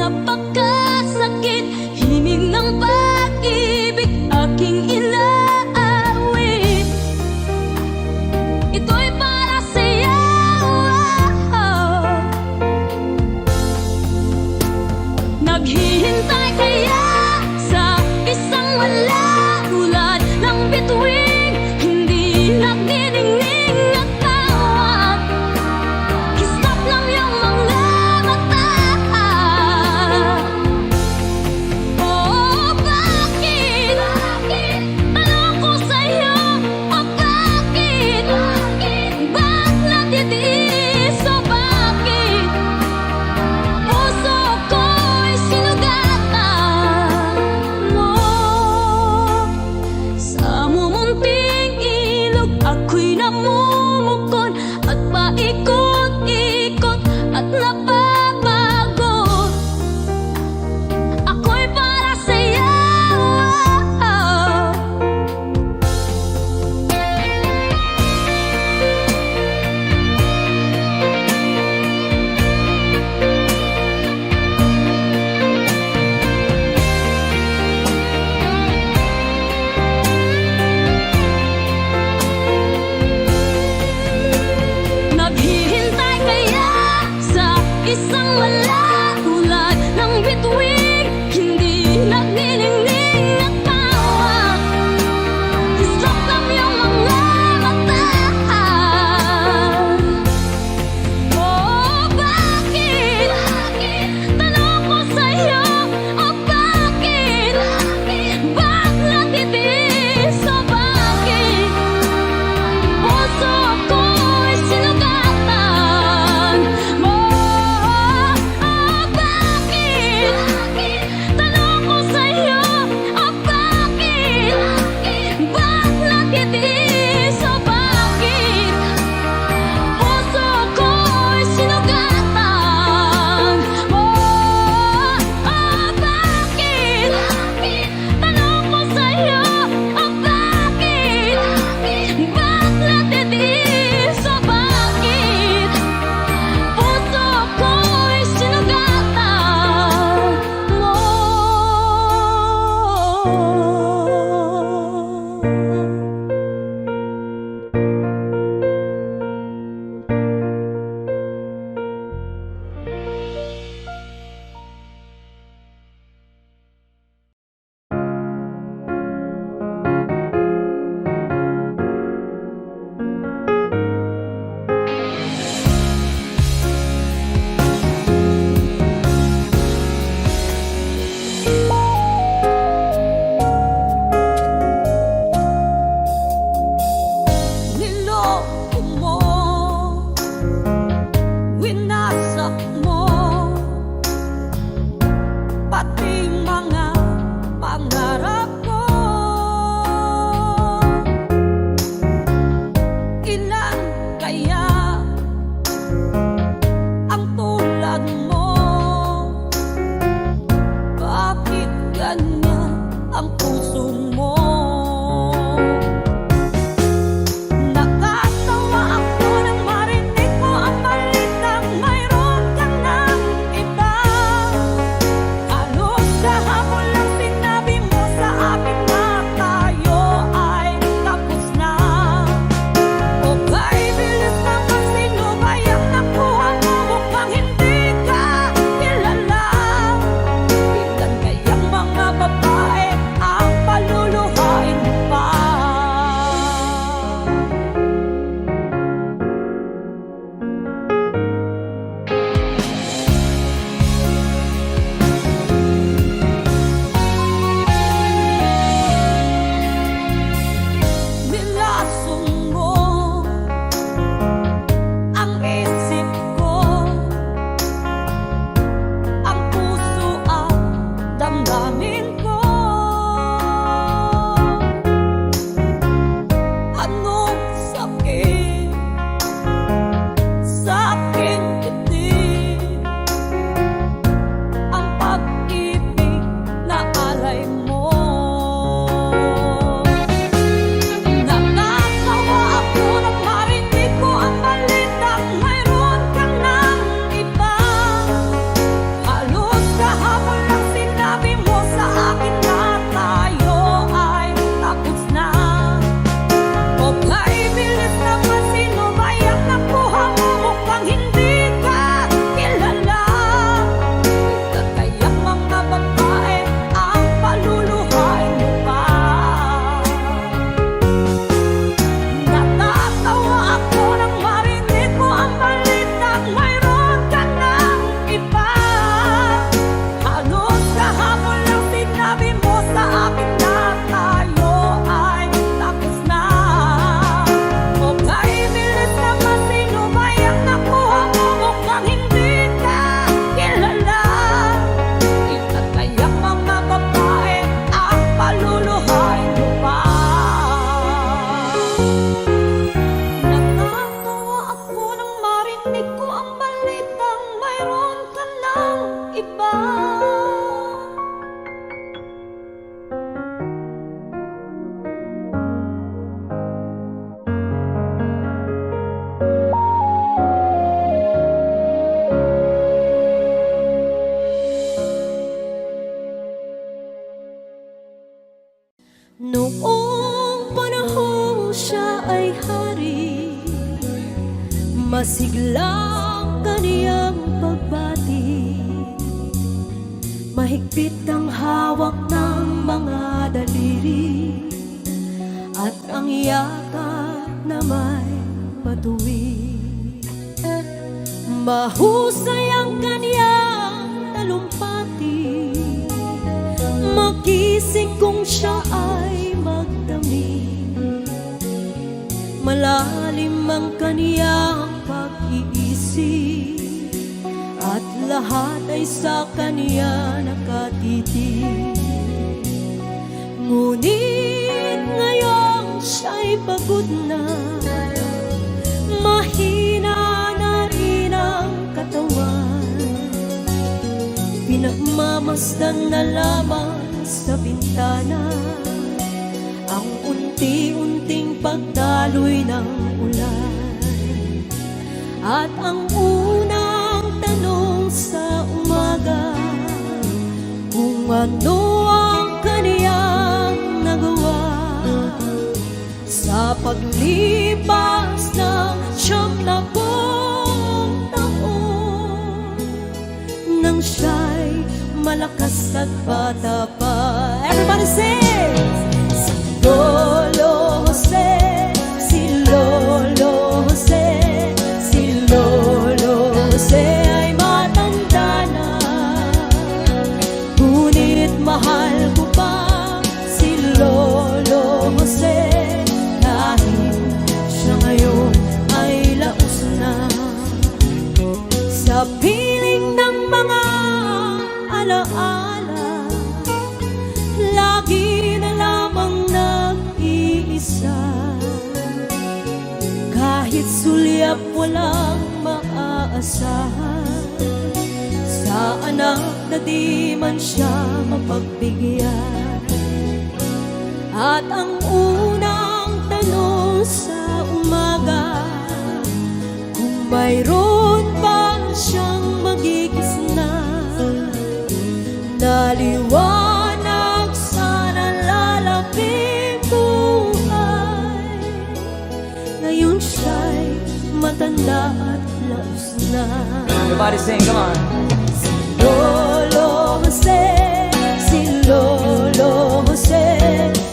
napakasakit, himig ng pag-ibig aking inaawit. Ito'y para sa'yo. Naghihintay kaya sa isang wala, tulad ng bituin, hindi nagniningning at tawag. Kislap lang yung mga mata. Oo ba? Mahigpit ang hawak ng mga daliri at ang yakap na may patuwid. Mahusay ang kanyang talumpati, magising kung siya ay magdamig. Malalim ang kanyang pag-iisip at lahat ay sa kanya nakatitig. Ngunit ngayong siya'y pagod na, mahina na rin ang katawan. Pinagmamasdan na lamang sa bintana ang unti-unting pagdaloy ng ulan. At ang unang tanong sa umaga, kung ano ang kaniyang nagawa sa paglipas ng 70 taon, nang siya'y malakas at bata pa. Everybody sing! Si Lolo Jose, si Lolo Jose, si Lolo Jose ay matanda na, ngunit mahal ko pa si Lolo Jose, kahit siya ngayon ay laos na. Sa piling ng mga alaala, lagi na lamang nag-iisa. Kahit sulyap walang maaasahan, sa anak na di man siya mapagbigyan. At ang unang tanong sa umaga, kung mayroon pa siyang magigisna na liwanag sa nalalaping buhay. Ngayon siya'y matanda at laos na. Everybody sing, come on. Si Lolo Jose, si Lolo Jose,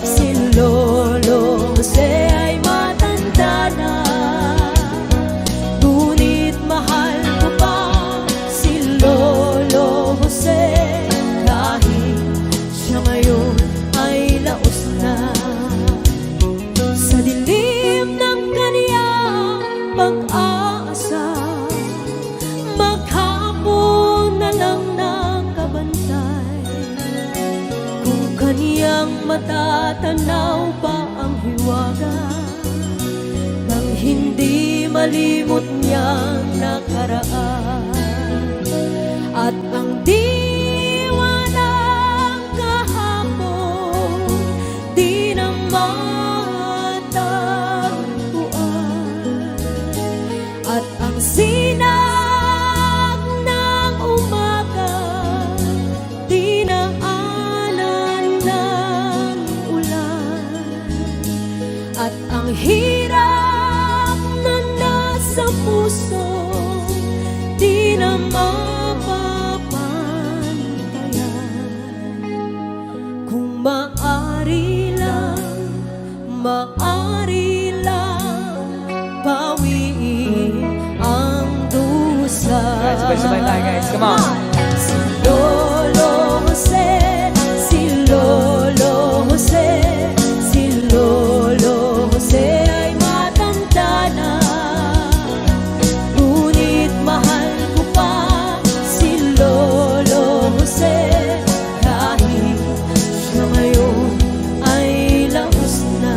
si Lolo Jose ay matanda na, ngunit mahal ko pa si Lolo Jose, kahit siya ngayon ay laos na. Sa dilim ng kaniyang pag-aasa, maghapon na lang nakabantay. Kung kaniyang matatanaw pa ang hiwaga nang hindi malimot niyang nakaraan, at ang diwa ng kahapon di na matagpuan, at ang sinag ng umaga di na alan ng ulan, at ang hirap na nasa puso di na mapapantayan. Kung maari lang bawiin ang dusa. Guys, sabay-sabay tayo, guys. Come on. Si Lolo Jose, si Lolo Jose, si Lolo Jose ay matanda na, ngunit mahal ko pa si Lolo Jose, kahit siya ngayon ay laos na.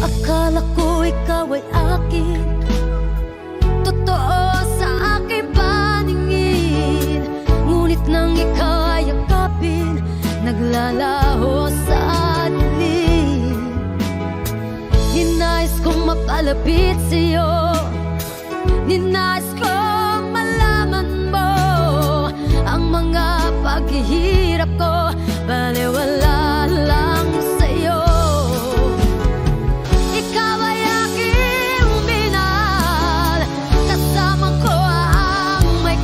Akala ko ikaw ay akin, totoo sa aking paningin, ngunit nang ikaw ay yakapin, naglalaho sa dilim. Ninais kong mapalapit sa'yo, ninais kong malaman mo ang mga paghihirap ko, baliwala lang sa'yo. Ikaw ay aking minahal, kasama ko ang may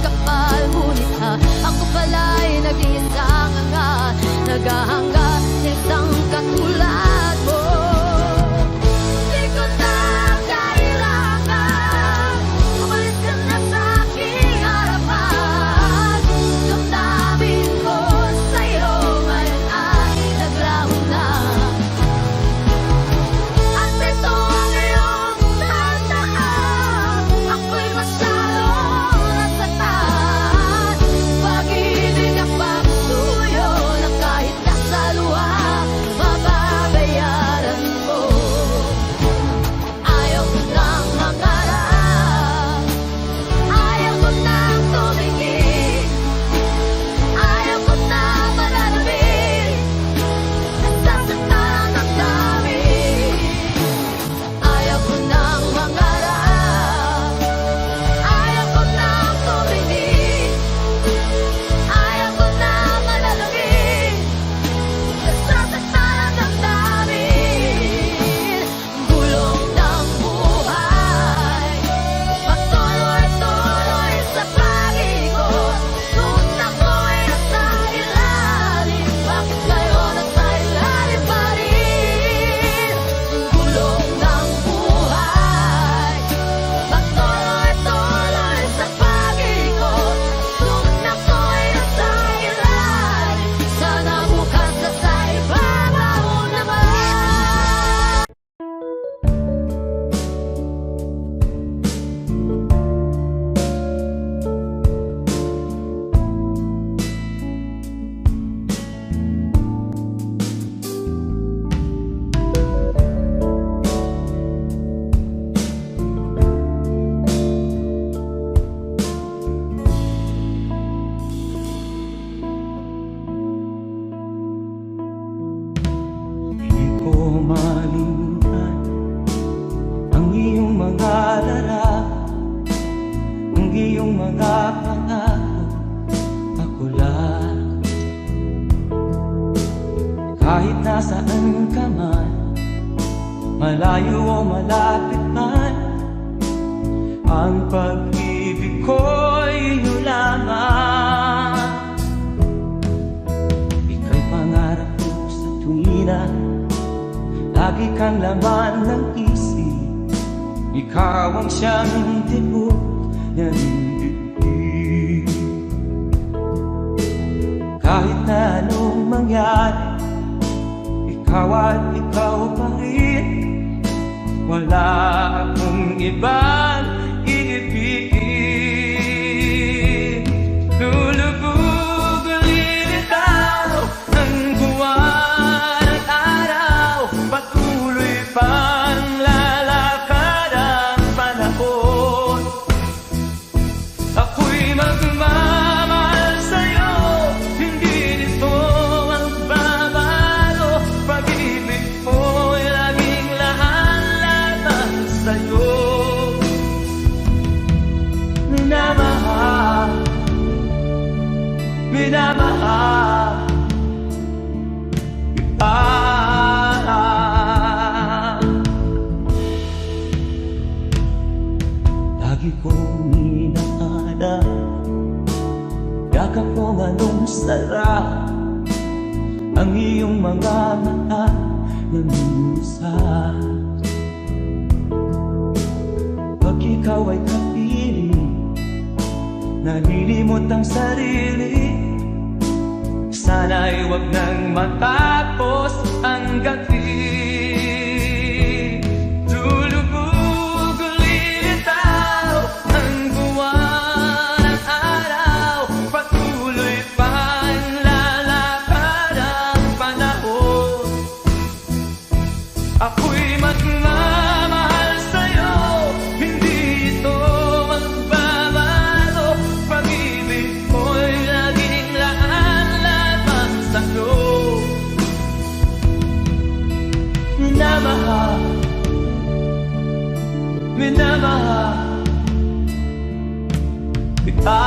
nasaan ka man, malayo o malapit man, ang pag-ibig ko'y iyo lamang. Ika'y pangarap ko sa tuwina, lagi kang laman ng isip. Ikaw ang siyang tibok ng dibdib. Kahit na anong mangyari, ikaw at ikaw pa rin. Wala akong ibang iibigin. Lulubog lilitaw ang buwan at araw, patuloy pang lalakad ang panahon. Ako'y magmamahal sa'yo, hindi nito magbabago. Pag-ibig ko'y laging laan-laan sa'yo. Minamahal, minamahal kita. Lagi kong inahanap, yakap mo anong sarap, ang iyong mga mata nag-uusap. Pag ikaw ay kapiling, nalilimot ang sarili. Sana'y wag nang matapos ang gabi. Lulubog lilitaw ang buwan at araw, patuloy pang lalakad ang panahon. Ako'y magmamahal sa'yo, hindi ito magbabago. Pag-ibig ko'y laging laan-laan sa'yo. Minamahal, minamahal kita.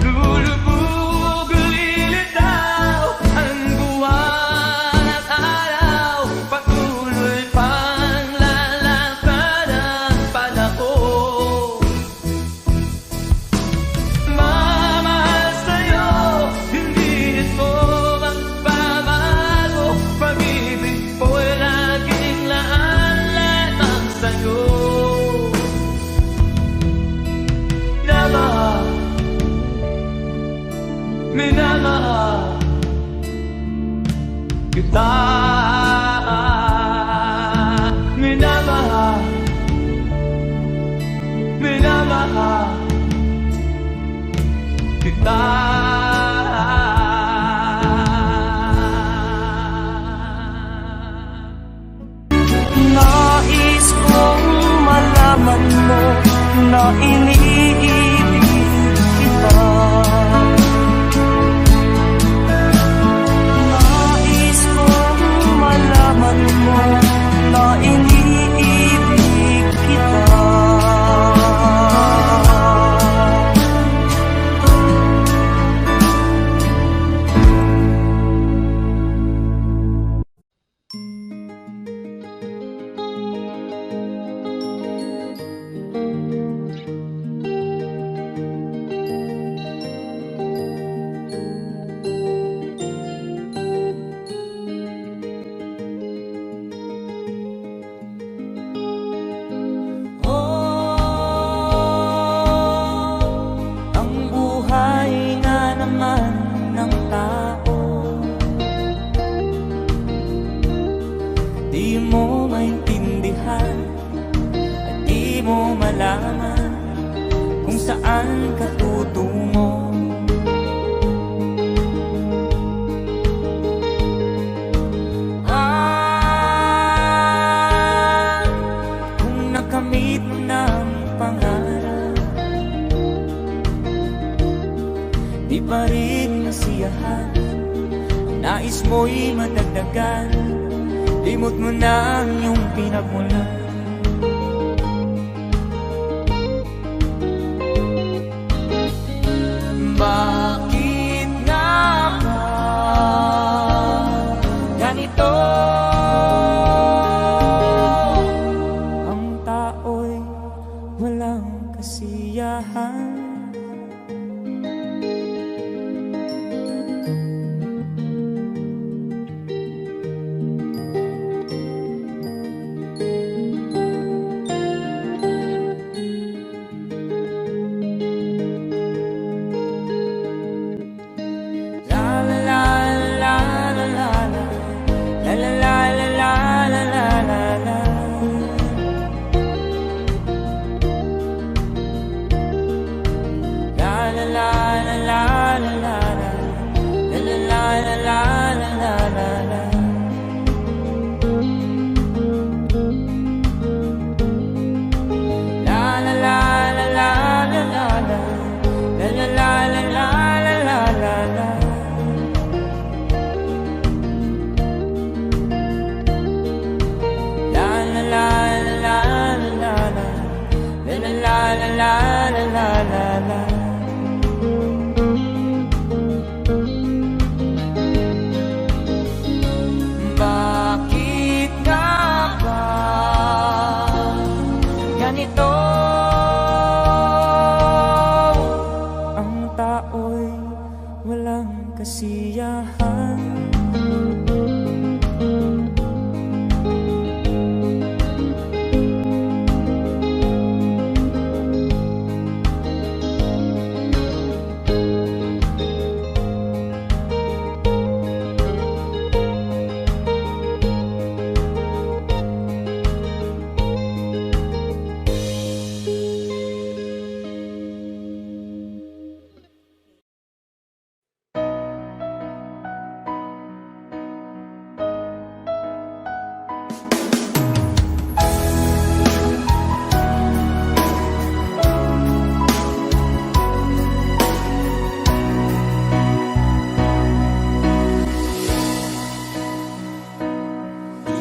Lulubog lilitaw ang buwan at araw, patuloy pang lalakad ang panahon. Mamahal sa'yo, hindi ito magbabago. Pag-ibig ko'y laging laan-laan sa'yo. Minamahal, minamahal kita. Minamahal, minamahal kita. Nais kong malaman mo na iniibig kita. Nais kong malaman mo na iniibig kita. Di mo maintindihan at di mo malaman kung saan ka tutungo. Kung nakamit mo ng pangarap, di pa rin nasiyahan, ang nais mo'y madagdagan. Limot mo na ang iyong pinagmulan. Ba ganito. Ang tao'y walang kasiyahan. Bakit nga ba ganito? Ang tao'y walang kasiyahan.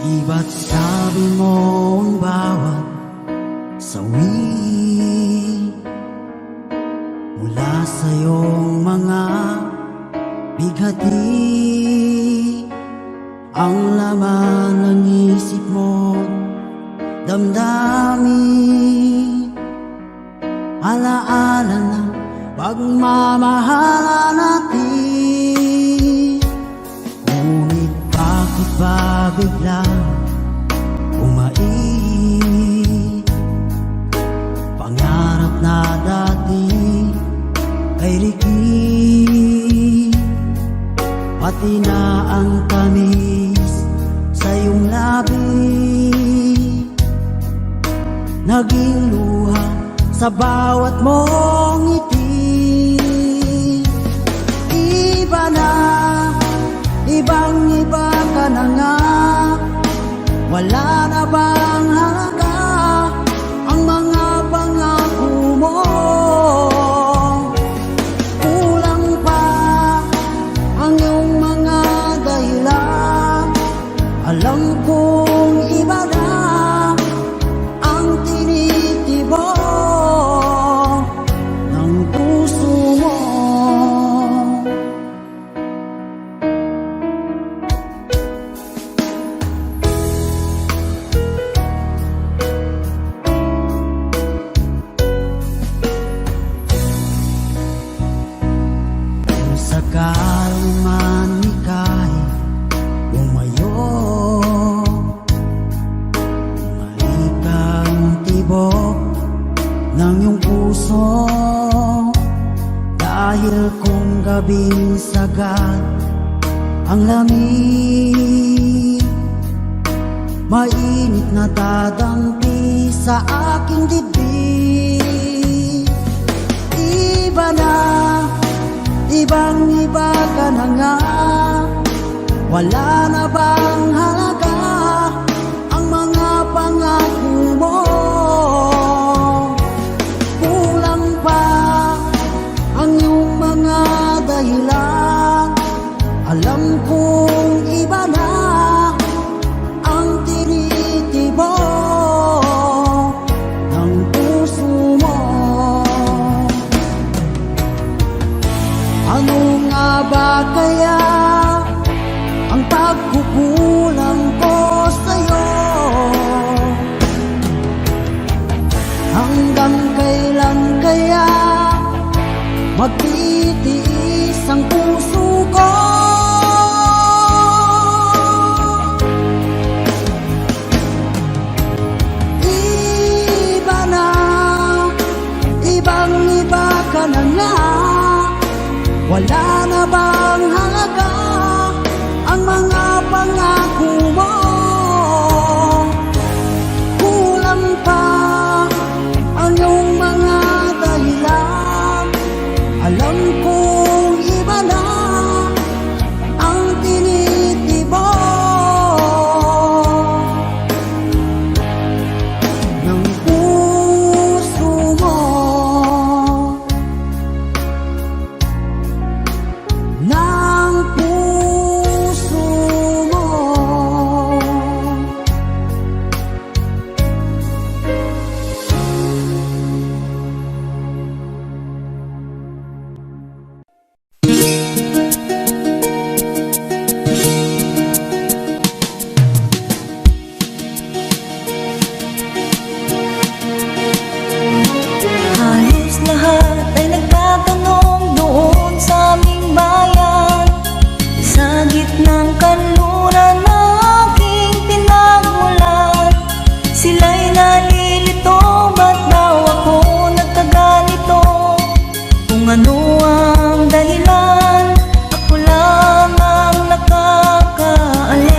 Di ba't sabi mo ang bawat sawi mula sa iyong mga bighati ang laman ng isip mo, damdamin, alaala ng pagmamahala natin. Ngunit bakit ba biglang umait? Pangarap na dati ay likid, pati na ang tamis sa iyong labi, naging luha sa bawat mong ngiti. Iba na, ibang-iba ka na nga, wala na bang halaga ang mga pangako mo? Kulang pa ang iyong mga dahilan, alam kong iba na ang tinitibok ng puso mo. Kung sakaling man ika'y umayo, malikang tibok ng iyong puso, dahil kung gabing sagad ang lamig, mainit na dadampi sa aking dibdib. Iba na, ibang-iba ka na nga, wala na bang halaga ang mga pangako mo? Kulang pa ang iyong mga dahilan, alam kong iba na ang tinitibok ng puso mo. Ano nga ba kaya ang pagkukulang Wala na bang halaga ang mga pangako mo? Kulang pa ang iyong mga dahilan. Alam kong iba na ang tinitibo ng puso mo. Ng puso mo. Halos lahat ay nagtatanong doon sa aming bayan, sa gitnang kanluran na aking pinagmulan. Sila'y nalilito, ba't daw ako nagkaganito? Kung ano ang dahilan, ako lang ang nakakaalam.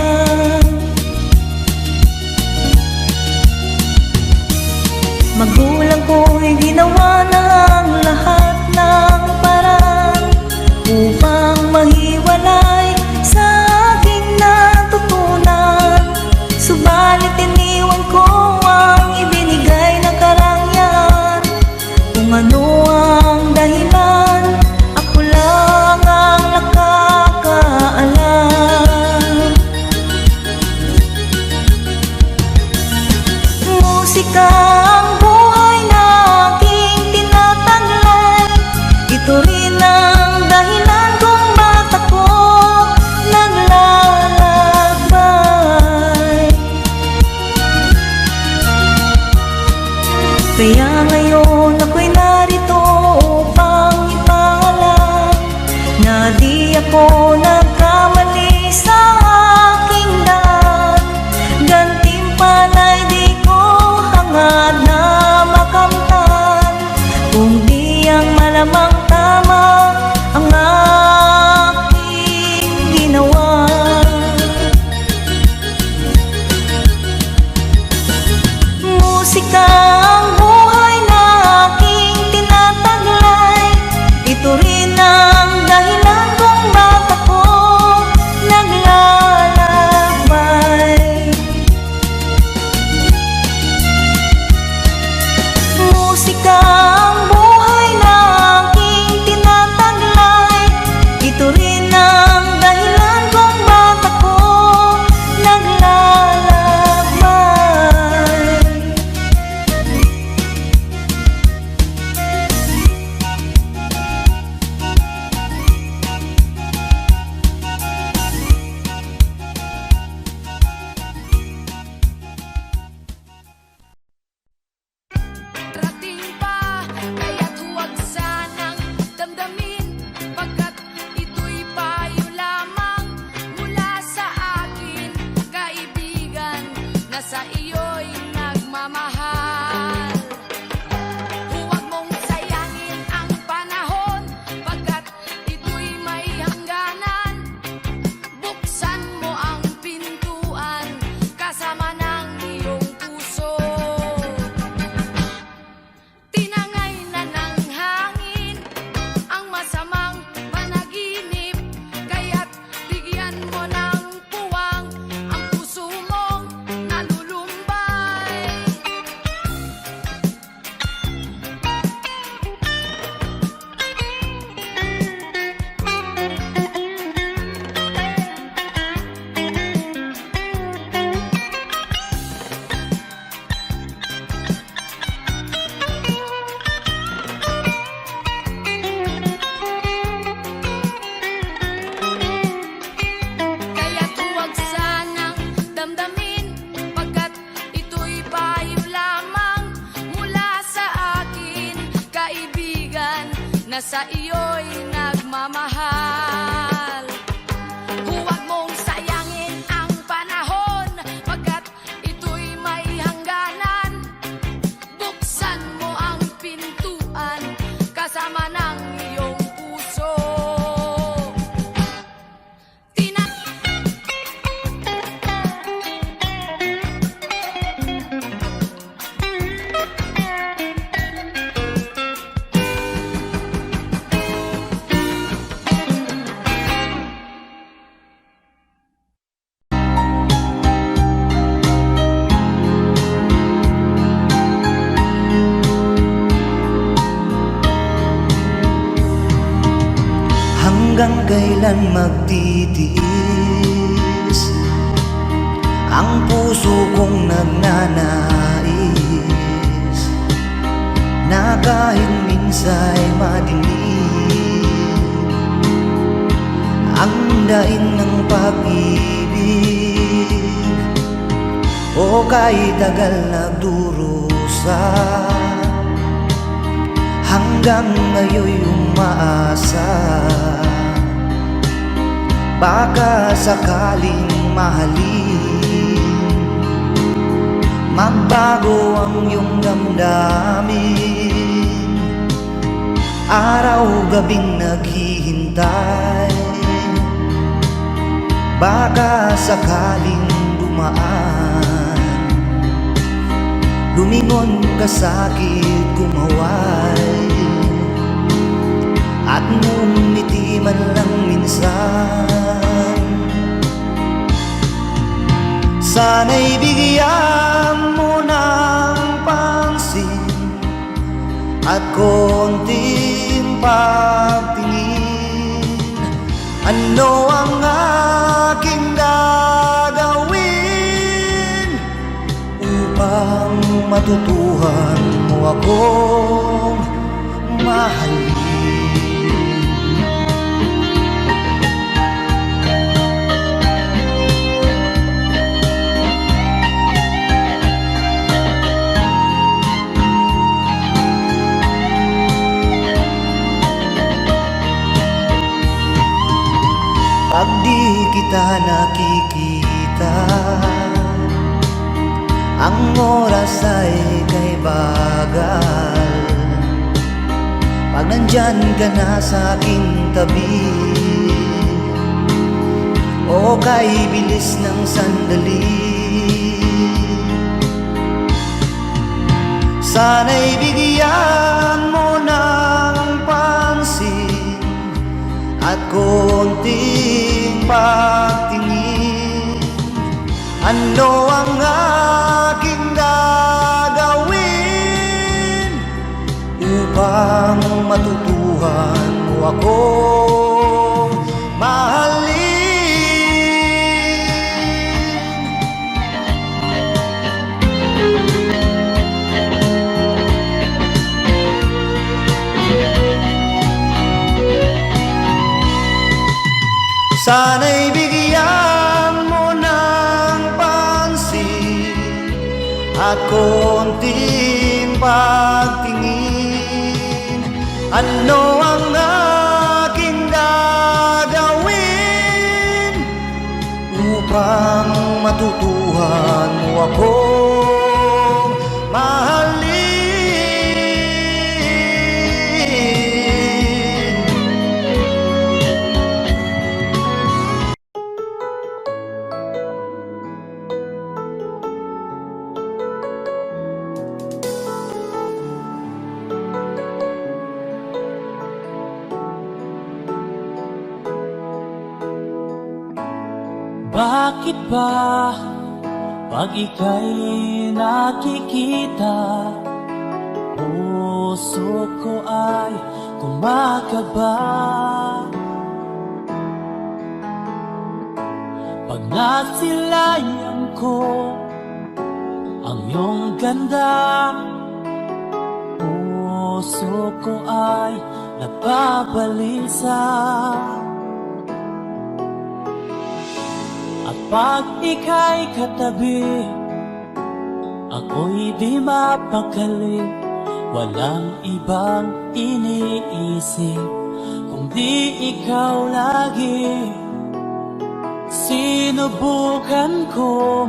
Magulang ko'y ginawa na ang lahat ng paraan upang mahiwalay sa aking natutunan. Subalit iniwan ko ang ibinigay na karangyaan. Kung ano ang dahilan, ako lang ang nakakaalam. Musika ang buhay na aking tinataglay. Ito rin ang dahilan kung ba't ako naglalakbay. Kaya ngayon ako'y narito upang ipaalam na di ako nagkamali sa aking daan. Gantimpala'y di ko hangad na makamtan, kung di ang malamang tama ang aking ginawa. Musika ang buhay na aking tinataglay. Ito rin ang dahilan kung ba't ako naglalakbay. Musika ang buhay na aking tinataglay. Ito rin ang dahilan kung ba't ako naglalakbay. Rating pa, kaya't huwag sanang damdamin, pagkat ito'y payo lamang mula sa akin, kaibigan, na sa iyo'y nagmamahal. Huwag mong sayangin ang panahon, pagkat ito'y may hangganan. Buksan mo ang pintuan kasama ng iyong puso. Tinangay na ng hangin ang masamang panaginip, kaya't bigyan mo ng puwang ang puso mong nalulumbay. Kaya't huwag sanang damdamin, pagkat ito'y payo lamang mula sa akin, kaibigan, na sa iyo'y nagmamahal. Huwag mong sayangin ang panahon, pagkat ito'y may hangganan. Buksan mo ang pintuan kasama ng iyong puso. kailan magtitiis ang puso kong nagnanais na kahit minsa'y madilim ang daing ng pag-ibig o kahit tagal nagdurusa hanggang ngayon'y umaasa baka sakaling mahalin magbago ang iyong damdamin araw-gabing naghihintay baka sakaling dumaan lumingon ka sa'kin kumaway at ngumiti man lang minsan sana'y bigyan mo ng pansin at konting pagtingin ano ang aking gagawin upang matutuhan mo akong mahalin. Pag di kita nakikita ang oras ay kay bagal pag nandyan ka na sa aking tabi o kay bilis ng sandali sana'y bigyan mo ng pansin at konting pagtingin ano ang aking gagawin upang matutuhan mo akong mahalin. Sana'y bigyan mo ng pansin at konting pagtingin ano ang aking gagawin upang matutuhan mo akong mahalin. Bakit ba pag ika'y nakikita puso ko ay kumakaba pag nasilayan ko ang iyong ganda puso ko ay nababalisa pag ika'y katabi, ako'y di mapakali. Walang ibang iniisip, kundi ikaw lagi. Sinubukan ko,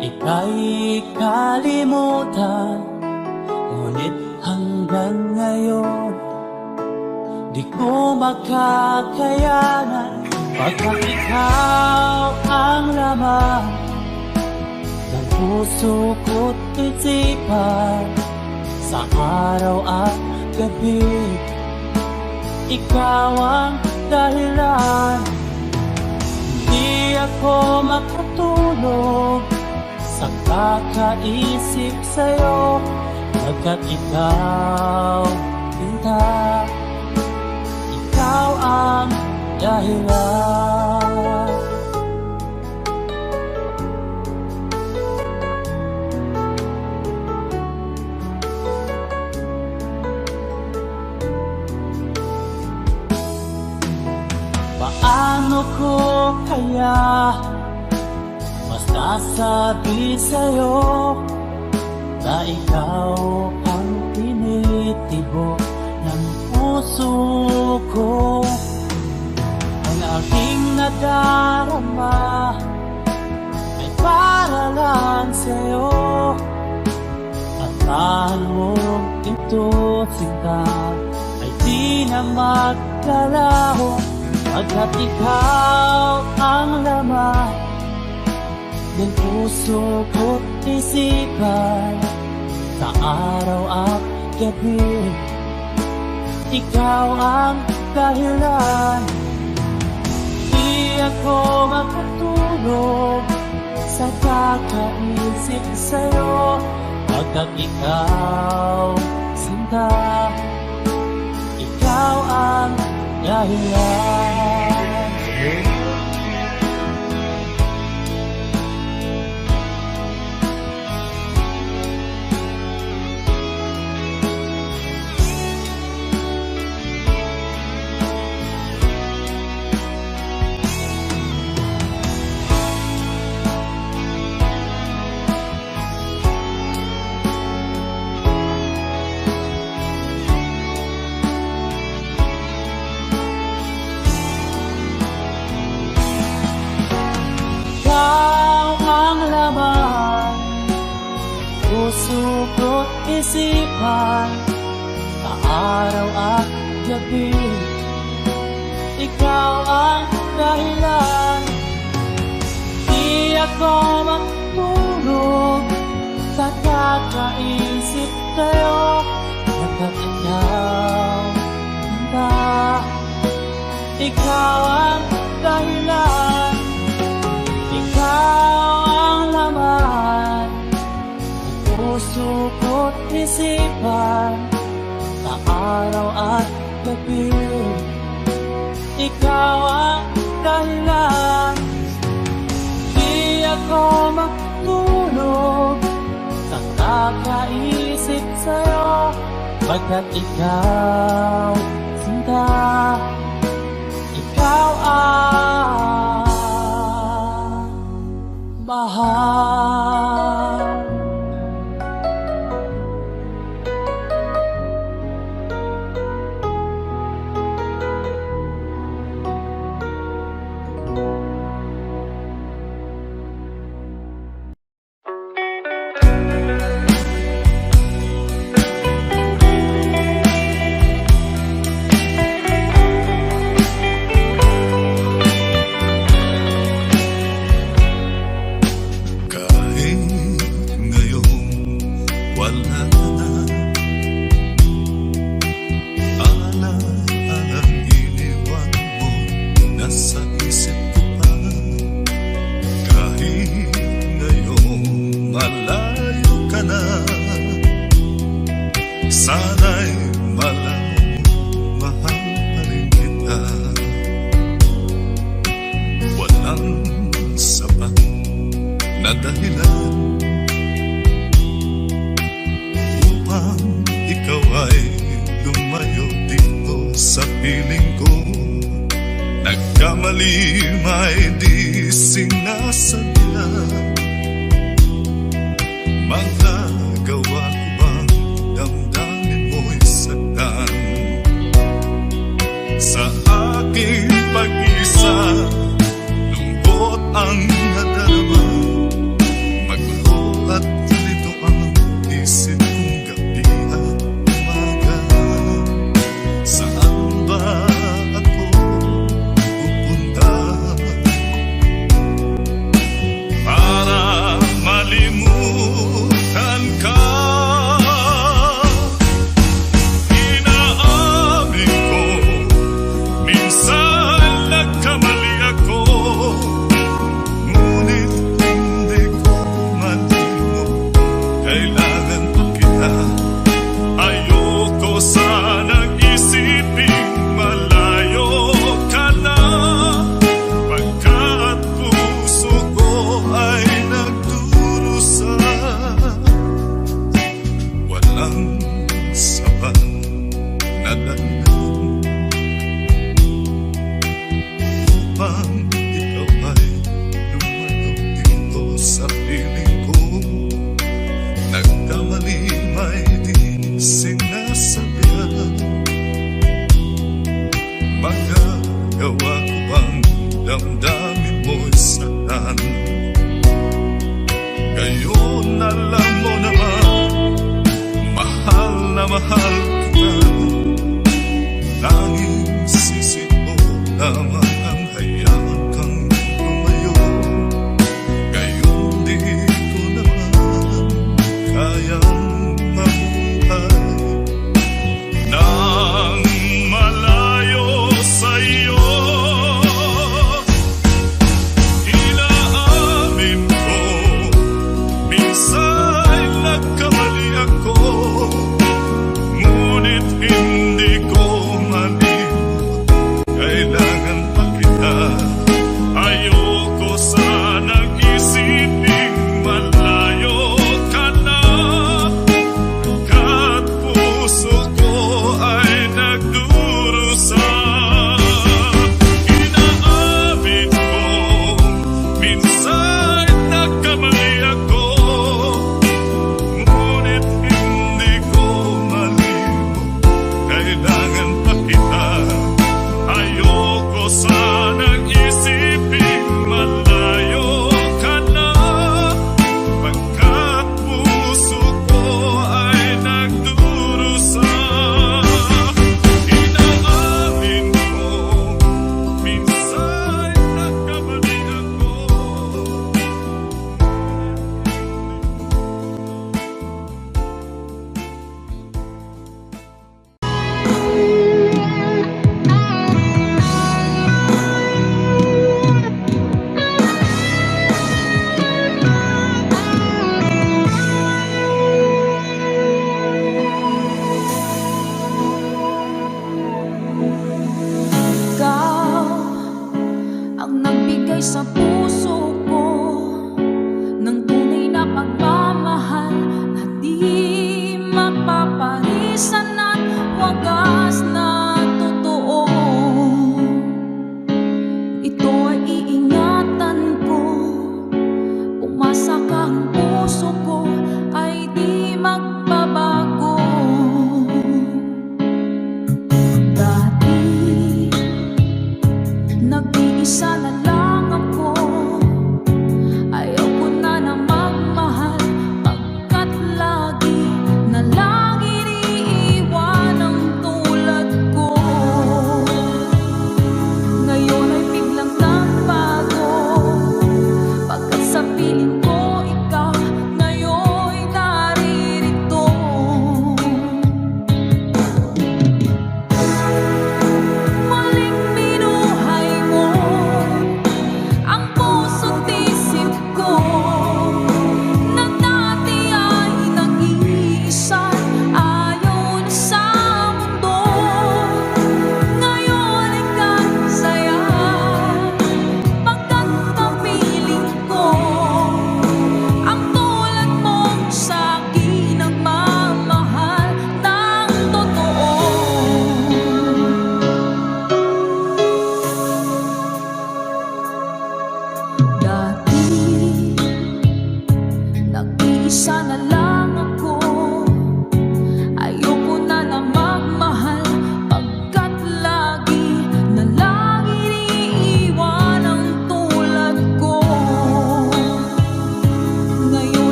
ika'y kalimutan. Ngunit hanggang ngayon, di ko makakayanan. Pagkat ikaw ang laman ng puso ko't isipan sa araw at gabi, ikaw ang dahilan. Hindi ako makatulog sa kakaisip sa'yo, pagkat ikaw, pinta, ikaw ang dahilan. Paano ko kaya masasabi sa'yo na ikaw ang tinitibok ng puso ko? Ang aking nadarama ay para lang sa'yo. Asahan mo ito, sinta, ay di na magkalaho, pagkat ikaw ang laman ng puso ko't isipan. Sa araw at gabi, ikaw ang dahilan. Di ako makatulog sa kakaisip sa'yo, pagkat ikaw, sinta, ikaw ang dahilan. Ikaw ang laman, puso ko't isipan. Sa araw at gabi, ikaw ang dahilan. Di ako matulog sa kakaisip sa'yo, pagkat ikaw, sinta, ikaw ang dahilan. Ikaw ang laman ng puso ko't isipan. Sa araw at gabi, ikaw ang dahilan. Di ako matulog sa kakaisip sa'yo, pagkat ikaw, sinta, ikaw ang mahal. Kahit ngayon wala na, alalang iniwan mo nasa isip ko pa. Kahit ngayon malayo ka na, sana'y malayo, mahal pa rin kita. Walang sapat na dahilan upang ikaw ay lumayo dito sa piling ko. Nagkamali may di sinasadya, magagawa ko bang damdamin mo'y sagdan? Sa aking pag-isa, lungkot ang nadarama, magulo at lito ang isip kong gabi at umaga. Saan ba ako pupunta?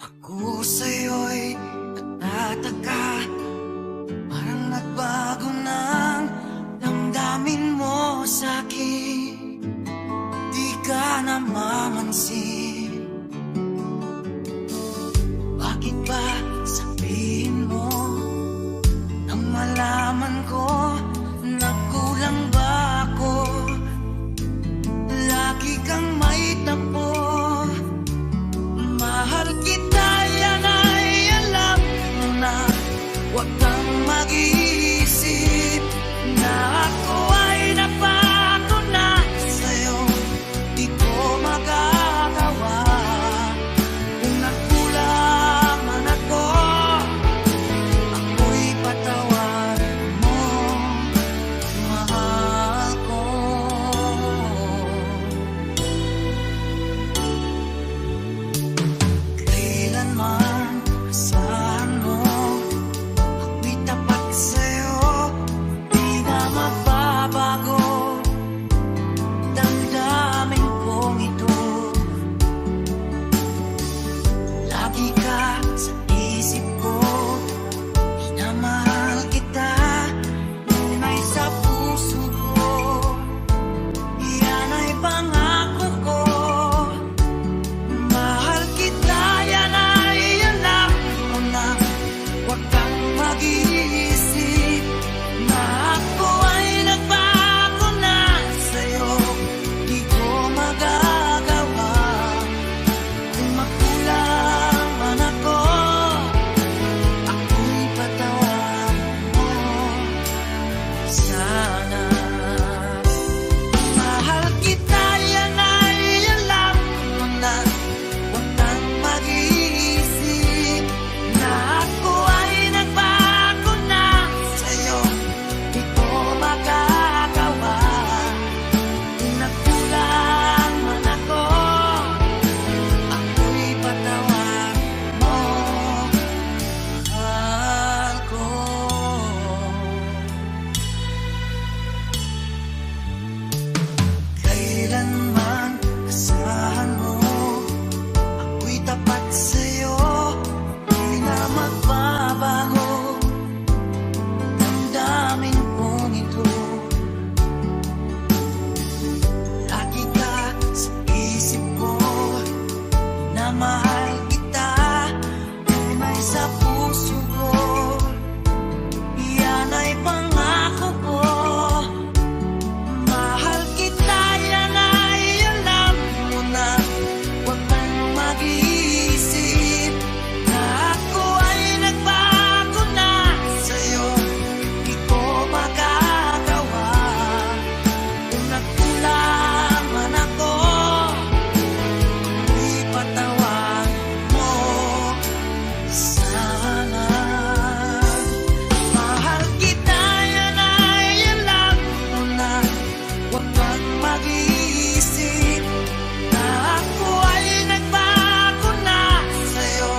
Ako sa'yo'y natataka, parang nagbago ng damdamin mo sa'kin. Di ka namamansin. Bakit ba sabihin mo nang malaman ko na kulang ba ako? Lagi kang may tampo. Mahal kita, yan ay alam mo na. Huwag kang mag-iisip na ako ay napako na sa'yo. Di ko magagawa kung nagkulang man ako. Ako'y patawarin mo, mahal ko. Kailanman asahan mo, ako'y tapat sa'yo. Di na magbabago damdamin kong ito. Lagi ka sa isip ko, minamahal kita, tunay sa puso ko. Yan ay pangako ko. Mahal kita, yan ay alam mo na. Huwag kang mag-iisip na ako ay nagbago na sa'yo. Di ko magagawa kung magkulang man ako. Ako'y patawarin mo sana. Mahal kita, yan ay alam mo na. Huwag kang mag-iisip na ako ay nagbago na sa'yo. Di ko magagawa kung nagkulang man ako. Ako'y patawarin mo, mahal ko. Kailanman asahan mo, ako'y tapat sa'yo. Di na magbabago damdamin kong ito. Lagi ka sa isip ko, minamahal kita, tunay sa puso ko. Yan ay pangako ko. Mahal kita, yan ay alam mo na. Huwag kang mag-iisip na ako ay nagbago na sa'yo. Di ko magagawa kung nagkulang man ako. Ako'y patawarin mo sana. Mahal kita, yan ay alam mo na. Huwag kang mag-iisip na ako ay nagbago na sa'yo.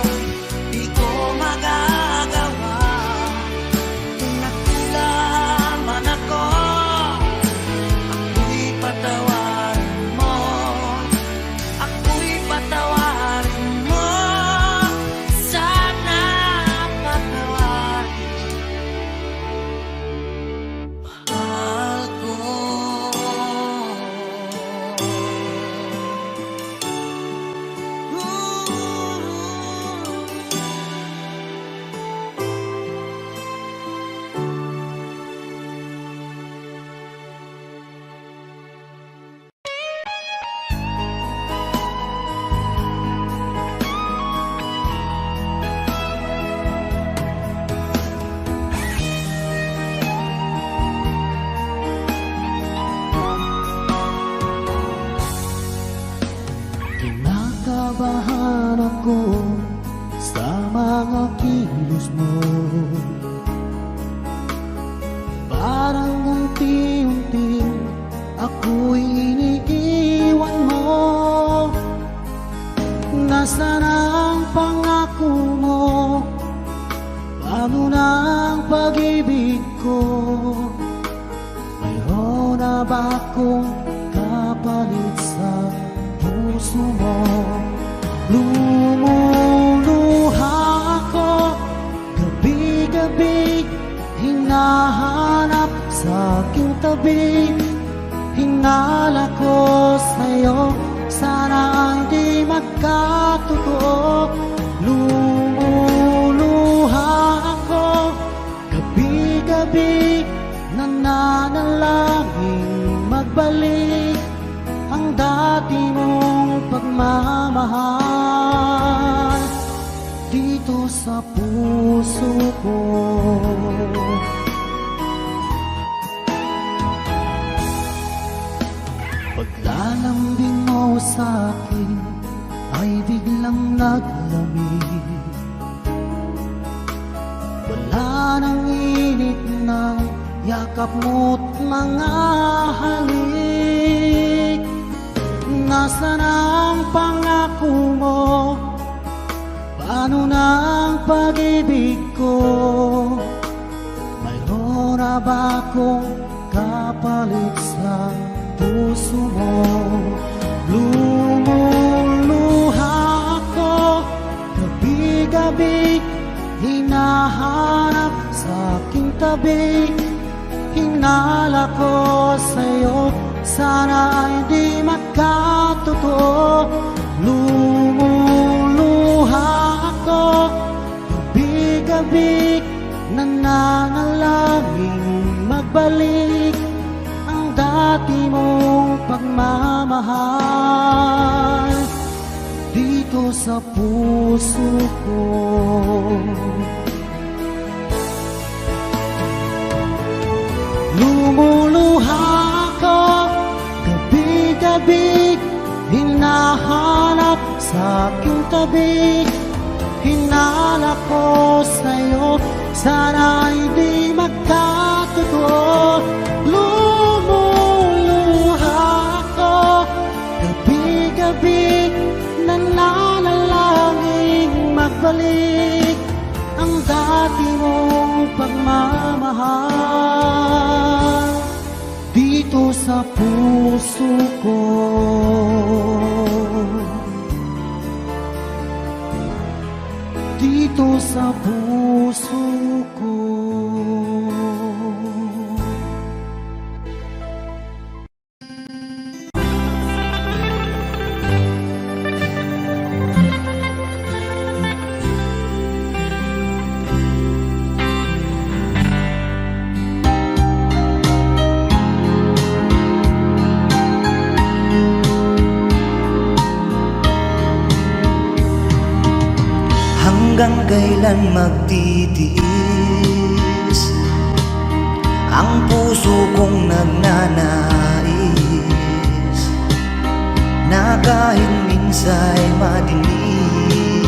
Di ko magagawa kung nagkulang man ako. Ako'y patawarin mo, ako'y patawarin mo sana. Patawarin mahal ko. Kinakabahan ako sa mga kilos mo. Parang unti-unti ako'y iniiwan mo. Nasaan ang pangako mo? Paano na ang pag-ibig ko? Mayroon na ba akong kapalit sa puso mo? Lumulunod hinahanap sa aking tabi. Hinala ko sa'yo, sana hindi magkatotoo. Lumuluha ako, gabi-gabi, nananalangin magbalik ang dati mong pagmamahal dito sa puso ko. Paglalambing mo sa'kin ay biglang naglamig. Wala nang init ng yakap mo't mga halik. Nasaan ang pangako mo? Paano na ang pag-ibig ko? Mayroon na ba akong kapalit sa puso mo? Lumuluha ako, gabi-gabi, hinahanap sa aking tabi. Hinala ko sa'yo, sana ay di magkatotoo. Lumuluha ako, gabi-gabi, nananalangin magbalik ang dati mong pagmamahal dito sa puso ko. Lumuluha ako, gabi-gabi, hinahanap sa aking tabi. Hinala ko sa'yo, sana hindi magkatotoo. Lumuluha ako, gabi-gabi, nananalangin magbalik ang dati mong pagmamahal dito sa puso ko. Dito sa puso ko. Hanggang kailan magtitiis ang puso kong nagnanais na kahit minsa'y madilim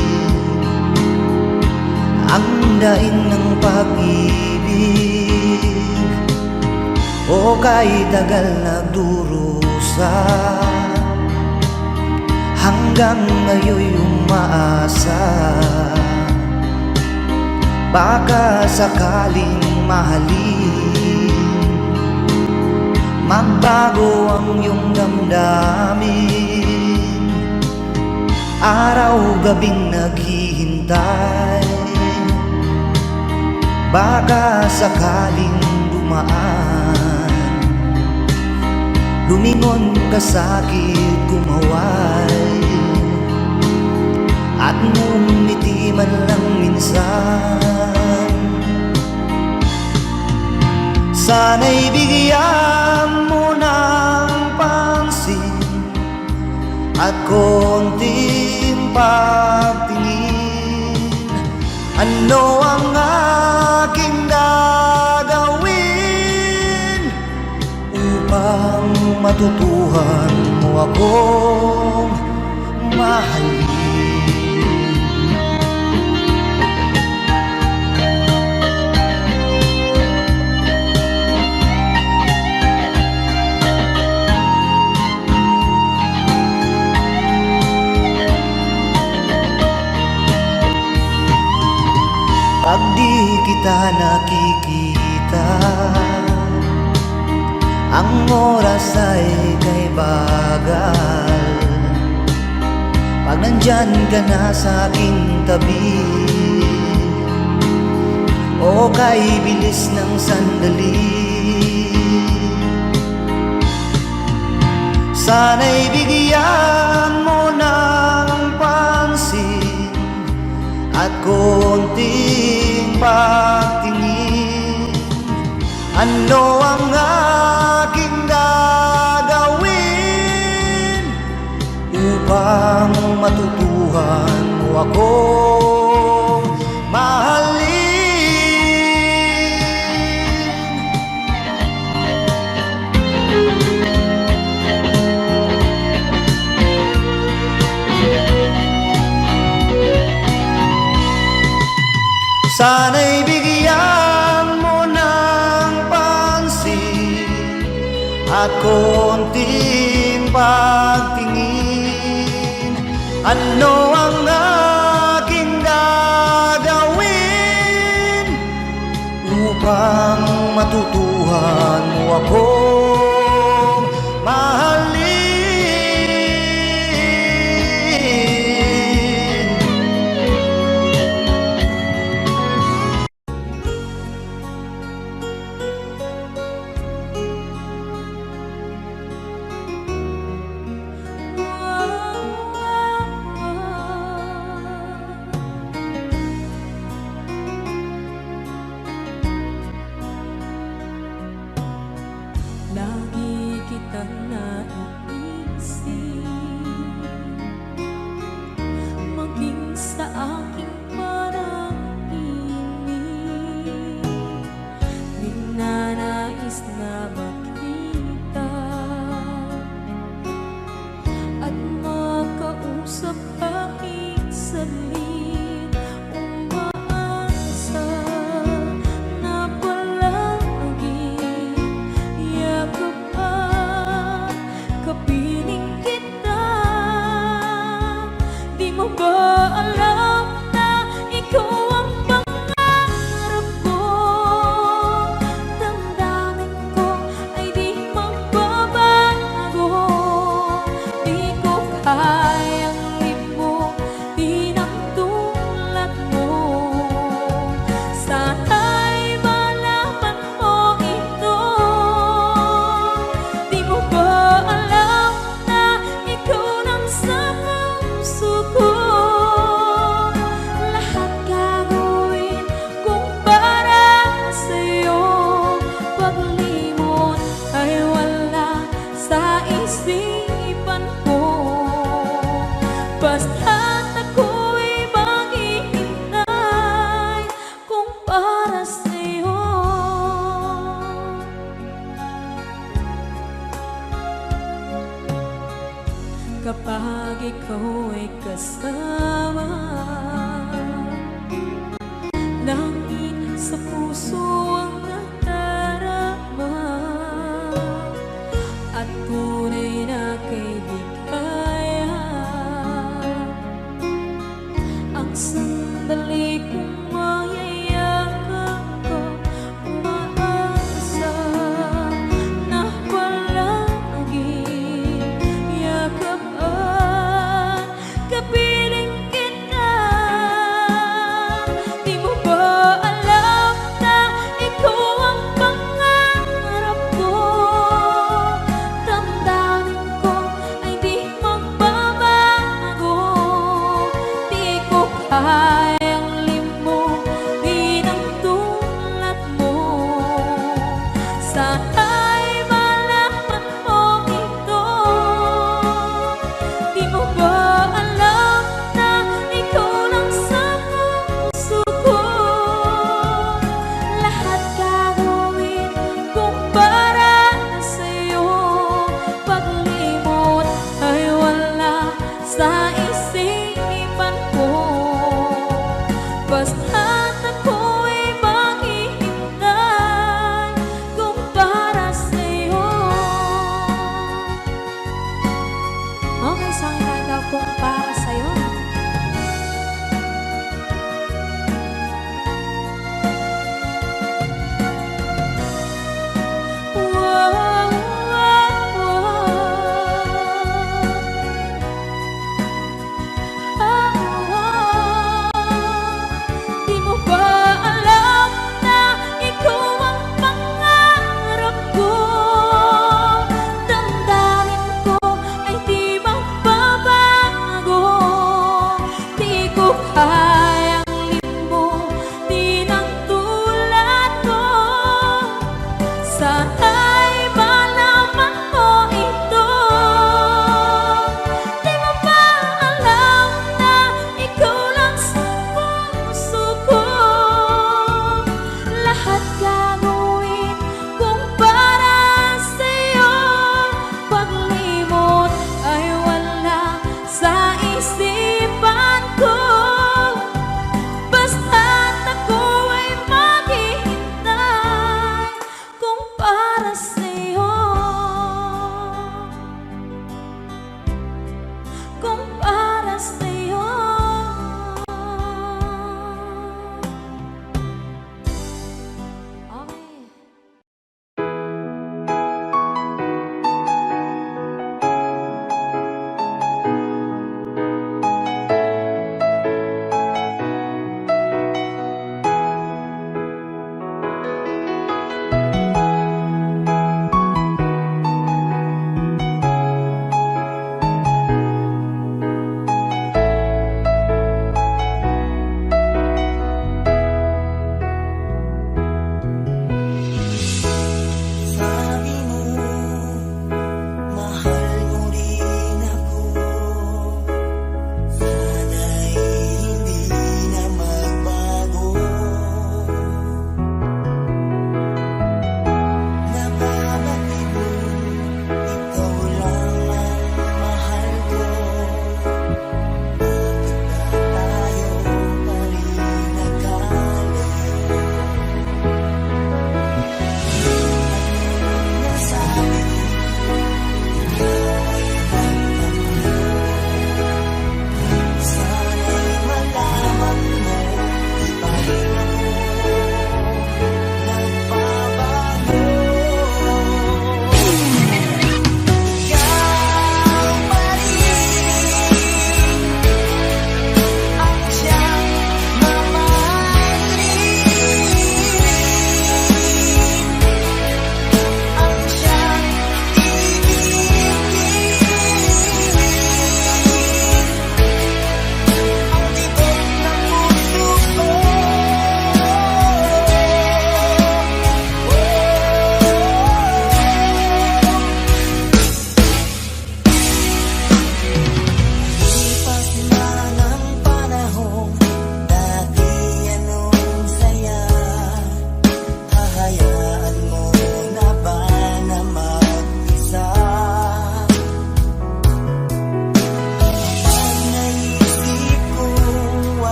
ang daing ng pag-ibig o kahit tagal nagdurusa hanggang ngayon'y umaasa. Baka sakaling mahalin, magbago ang iyong damdamin. Araw-gabing naghihintay, baka sakaling dumaan. Lumingon ka sa'kin, kumaway, at ngumiti man lang minsan. Sana'y bigyan mo ng pansin at konting pagtingin. Ano ang aking gagawin upang matutuhan mo akong mahalin? Pag di kita nakikita, ang oras ay kay bagal. Pag nandyan ka na sa aking tabi, o kay bilis ng sandali. Sana'y bigyan mo ng pansin at konting pagtingin. Ano ang aking gagawin upang matutuhan mo akong mahalin? Sana'y bigyan mo ng pansin at konting pagtingin. Ano ang aking gagawin upang matutuhan mo akong mahalin? Lagi kitang naiisip, maging sa aking parang inip. Ninanais na makita at makausap kahit saglit. Umaasa na palaging yakap at kapiling kita. Di mo ba alam na ikaw ang pangarap ko? Damdamin ko ay di magbabago. Di ko kayang limutin ang tulad mo. Sana'y malaman mo ito. Di mo ba alam na ikaw nang sa puso ko? Lahat gagawin kung para sa'yo. Paglimot ay wala sa isipan ko. Basta't ako'y maghihintay kung para sa'yo. Kapag ikaw ay kasama, langit sa puso ang nadarama at tunay na kaibigan. Ang sandali kong mayayakap ko, umaasa na palaging yakap at kapiling kita. Di mo ba alam na ikaw ang pangarap ko? Damdamin ko ay di magbabago. Di ko kayang limutin ang tulad mo. Sana'y malaman mo ito. Di mo ba alam na ikaw lang sa puso ko? Lahat gagawin kung para sa'yo. Paglimot ay wala sa isipan ko. ay ang limutin ang tulad ko. Sana'y malaman mo ito. Di mo ba alam na ikaw lang sa puso ko? Lahat gagawin kung para sa'yo. Paglimot ay wala sa isipan ko.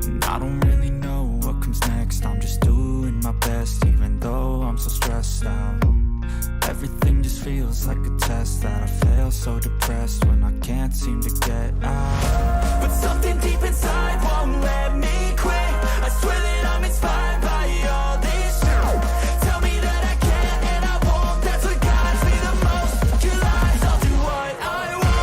And I don't really know what comes next. I'm just doing my best, even though I'm so stressed out. Everything just feels like a test that I fail, so depressed when I can't seem to get out. But something deep inside won't let me quit. I swear that I'm inspired by all this shit. Tell me that I can and I won't. That's what guides me the most. Your lies, I'll do what I want.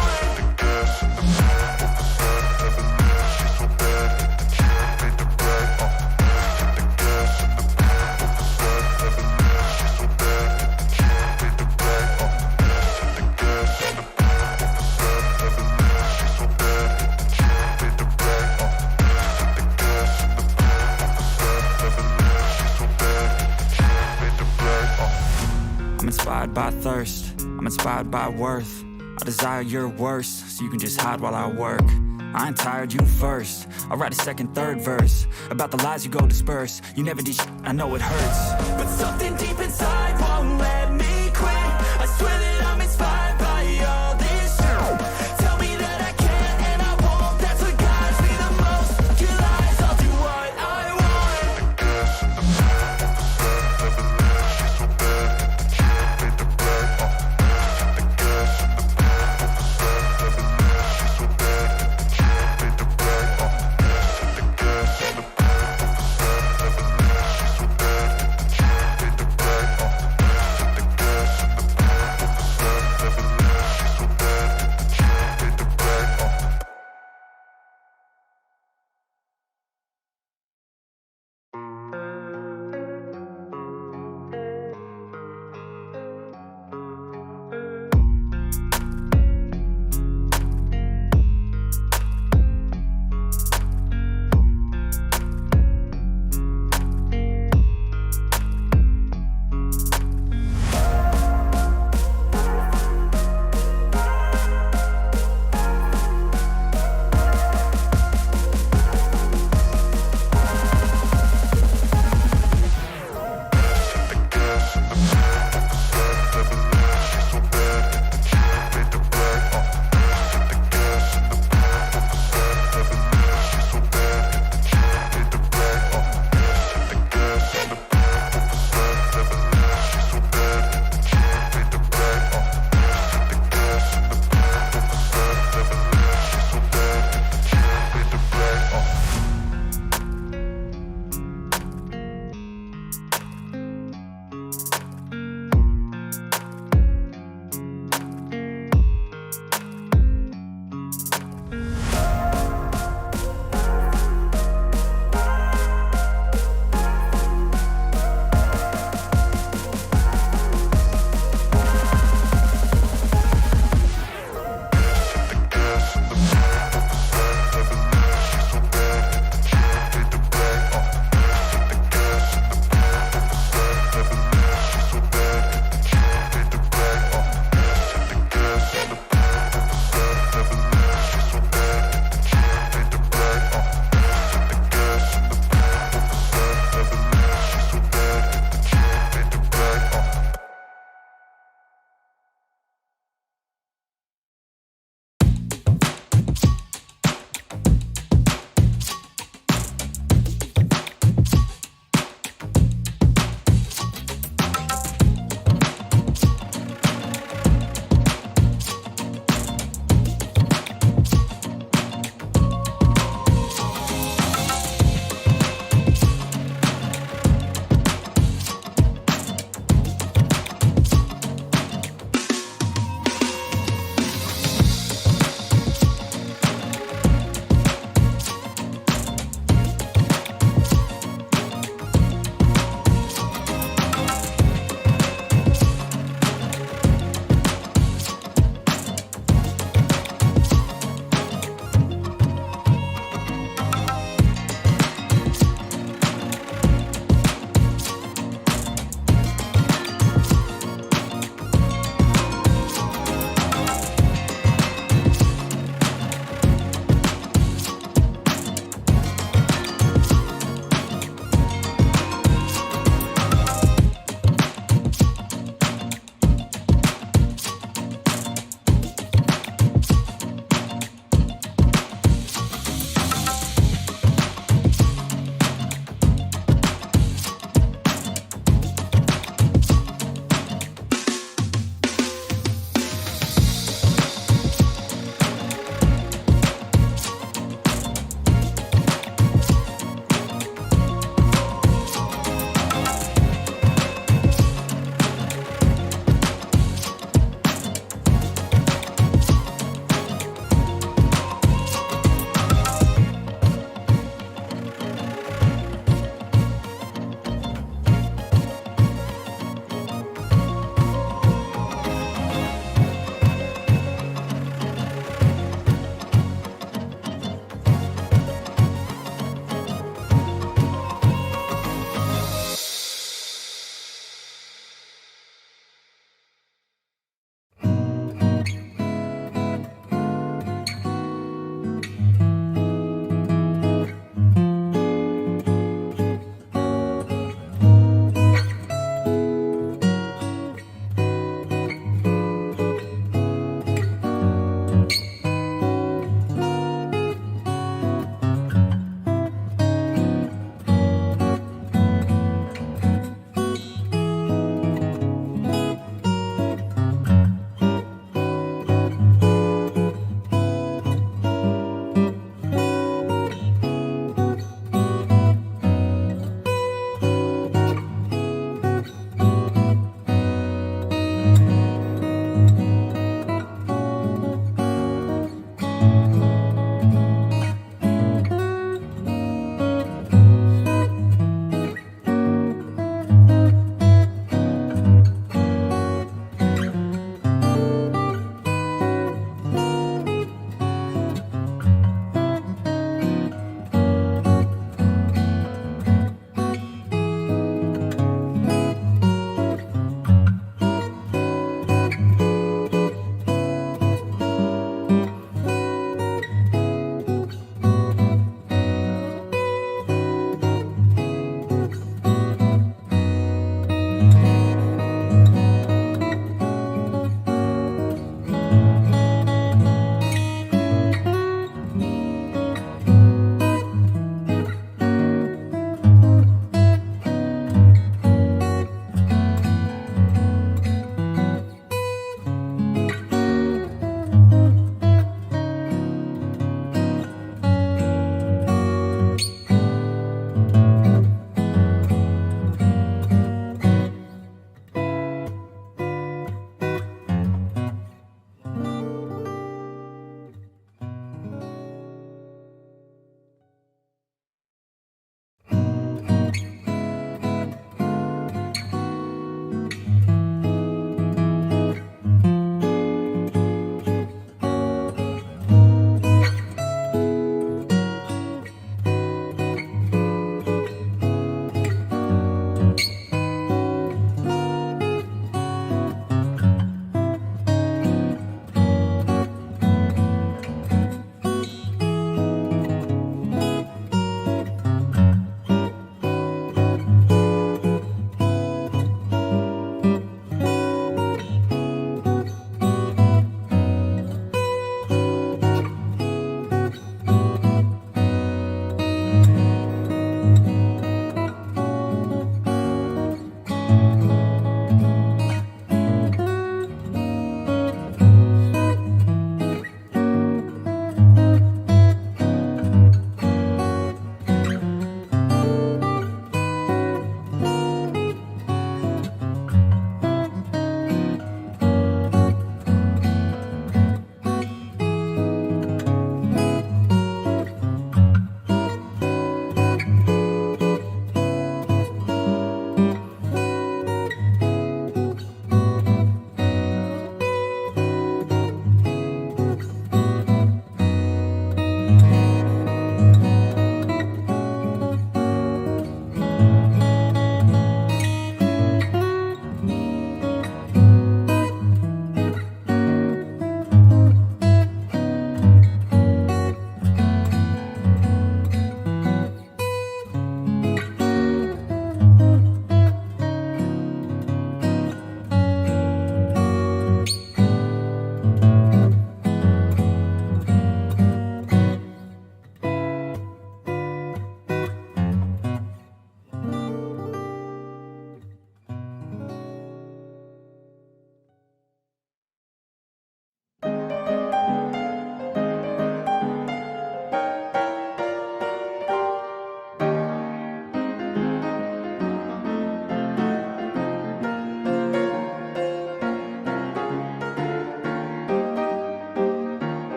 I'm inspired by thirst, I'm inspired by worth. I desire your worst, so you can just hide while I work. I ain't tired, you first. I'll write a second, third verse about the lies you go disperse. You never did shit, I know it hurts. But something deep inside won't let me quit. I swear that I'm inspired by all this shit. Tell me that I can and I won't. That's what guides me the most. Your lies, I'll do what I want.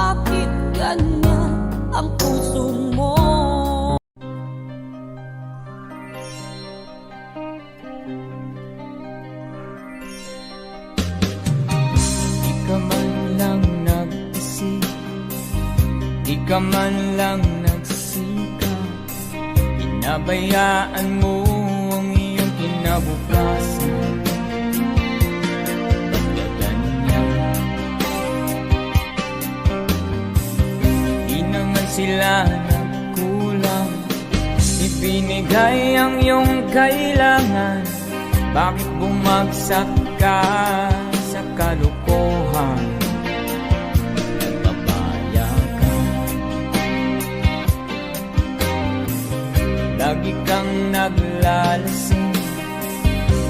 bakit ganyan ang puso mo? Di ka man lang nag-isip, di ka man lang nagsikap, pinabayaan mo ang iyong kinabukasan. Pagkaganyan, di naman sila nagkulang, ibinigay ang iyong kailangan. Bakit bumagsak ka sa kalokohan? Nagpapaya ka, lagi kang naglalasing,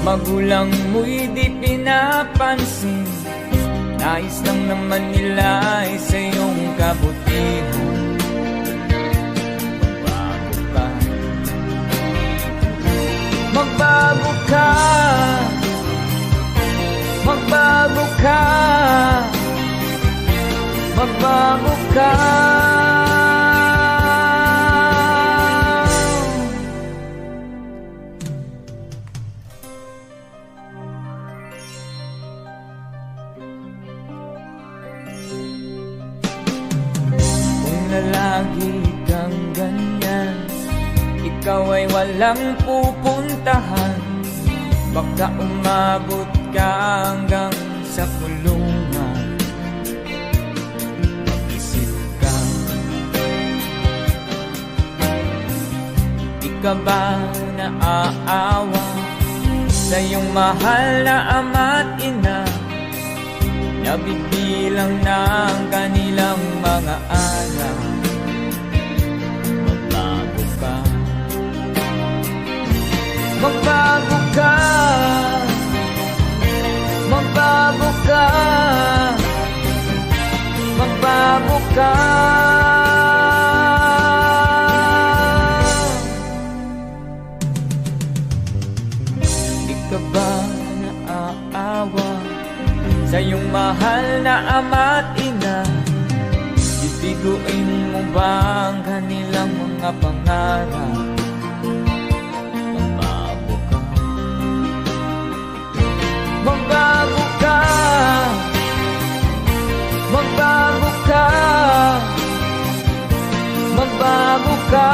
magulang mo'y di pinapansin. Nais lang naman nila ay sa iyong kabutihan. Magbago ka, magbago ka, magbago ka. Kung lalagi kang ganyan, ikaw ay walang pupuntahan. Baka umabot ka hanggang sa kulungan. Mag-isip ka, di ka ba naaawa sa iyong mahal na ama't ina? Nabibilang na ang kanilang mga anak. Magbago ka, magbago ka, magbago ka, magbago ka. Di ka ba naaawa sa iyong mahal na ama't ina? Bibiguin mo ba ang kanilang mga pangarap? Magbago ka, magbago ka, magbago ka.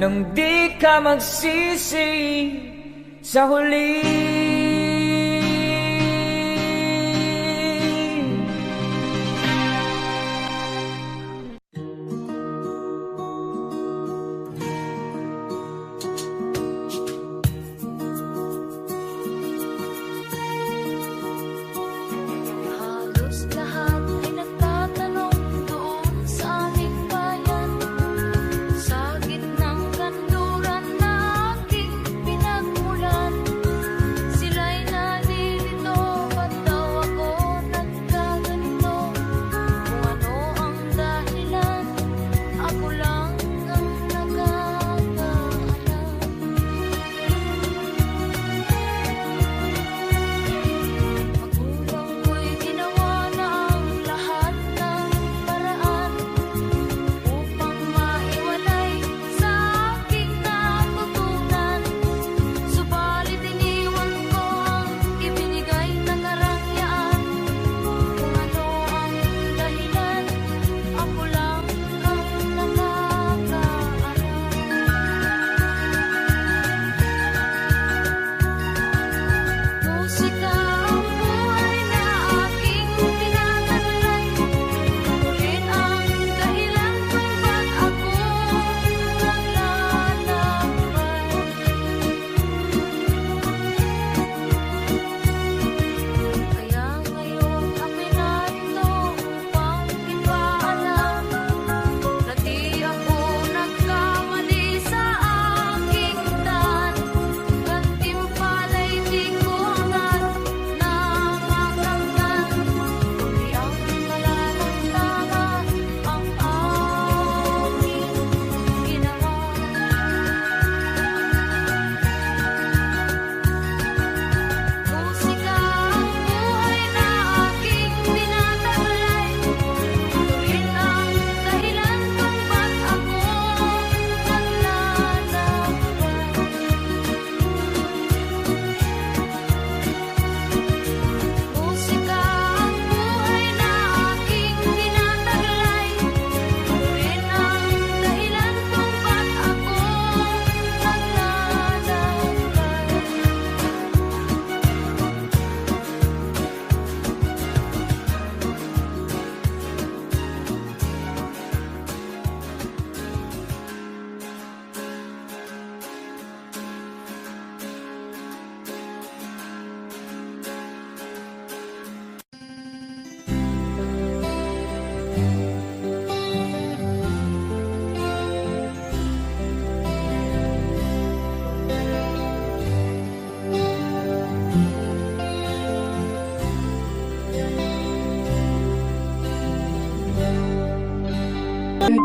Nang di ka magsisi sa huli. Halos lahat ay nagtatanong doon sa aming bayan, sa gitnang kanluran na aking pinagmulan.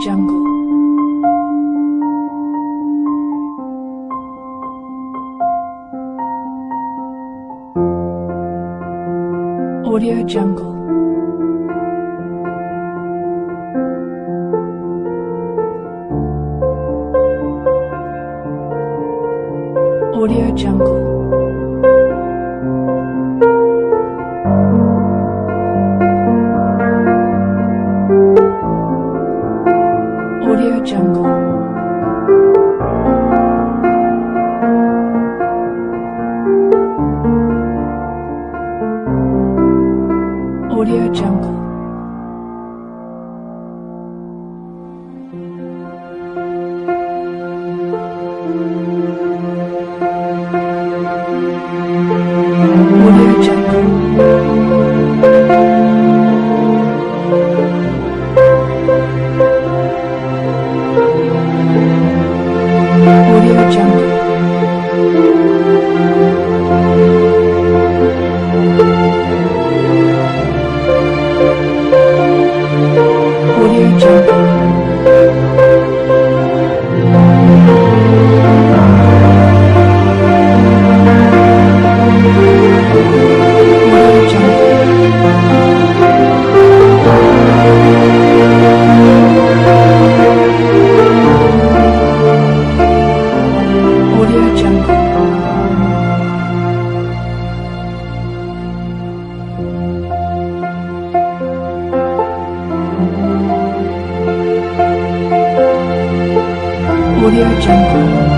Jungle. Audio Jungle. Audio Jungle. Audio Jungle. Audio Jungle. Audio Jungle. Audio Jungle. Audio Jungle. Audio Jungle. Audio Jungle. Audio Jungle.